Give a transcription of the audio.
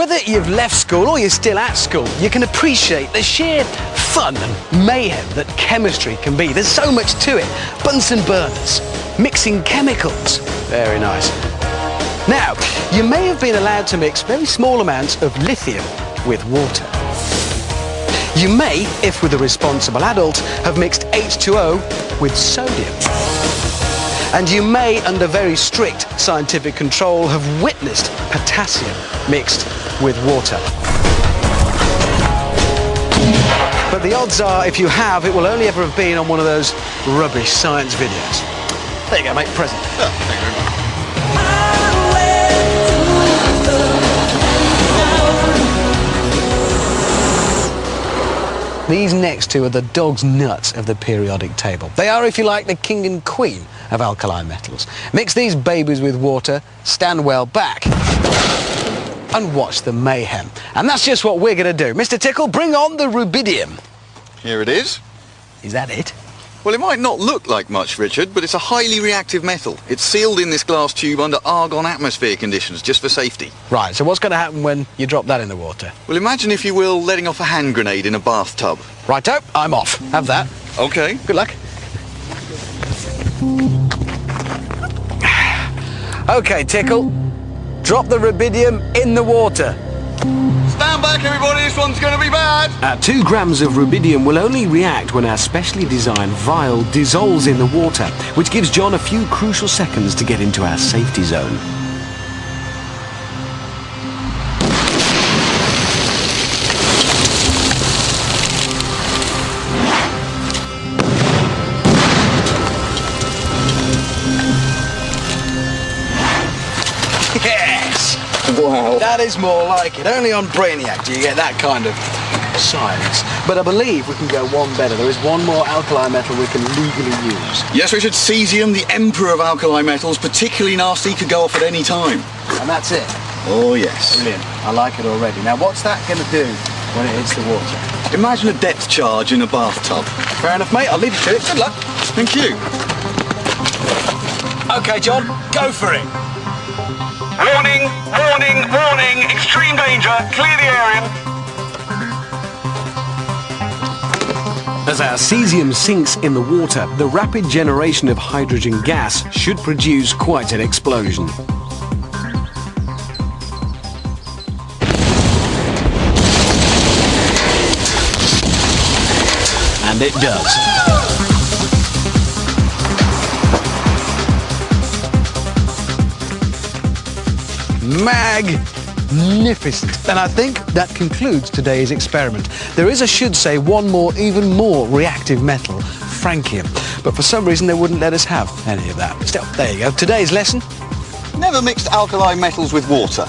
Whether you've left school or you're still at school, you can appreciate the sheer fun and mayhem that chemistry can be. There's so much to it. Bunsen burners, mixing chemicals. Very nice. Now, you may have been allowed to mix very small amounts of lithium with water. You may, if with a responsible adult, have mixed H2O with sodium. And you may, under very strict scientific control, have witnessed potassium mixed with water. But the odds are, if you have, it will only ever have been on one of those rubbish science videos. There you go, mate, present. Oh, thank you very much. These next two are the dog's nuts of the periodic table. They are, if you like, the king and queen of alkali metals. Mix these babies with water, stand well back, and watch the mayhem. And that's just what we're going to do. Mr. Tickle, bring on the rubidium. Here it is. Is that it? Well, it might not look like much, Richard, but it's a highly reactive metal. It's sealed in this glass tube under argon atmosphere conditions, just for safety. Right, so what's going to happen when you drop that in the water? Well, imagine, if you will, letting off a hand grenade in a bathtub. Righto, I'm off. Have that. OK. Good luck. OK, Tickle. Drop the rubidium in the water. Stand back, everybody. This one's going to be bad. 2 grams of rubidium will only react when our specially designed vial dissolves in the water, which gives John a few crucial seconds to get into our safety zone. Yes! Wow. That is more like it. Only on Brainiac do you get that kind of science. But I believe we can go one better. There is one more alkali metal we can legally use. Yes, Richard, cesium, the emperor of alkali metals, particularly nasty, could go off at any time. And that's it. Oh, yes. Brilliant. I like it already. Now, what's that going to do when it hits the water? Imagine a depth charge in a bathtub. Fair enough, mate. I'll leave you to it. Good luck. Thank you. OK, John, go for it. Warning, warning, warning, extreme danger, clear the area. As our cesium sinks in the water, the rapid generation of hydrogen gas should produce quite an explosion. And it does. Magnificent. And I think that concludes today's experiment. There is, I should say, one more, even more reactive metal, francium. But for some reason they wouldn't let us have any of that. Still, there you go. Today's lesson. Never mixed alkali metals with water.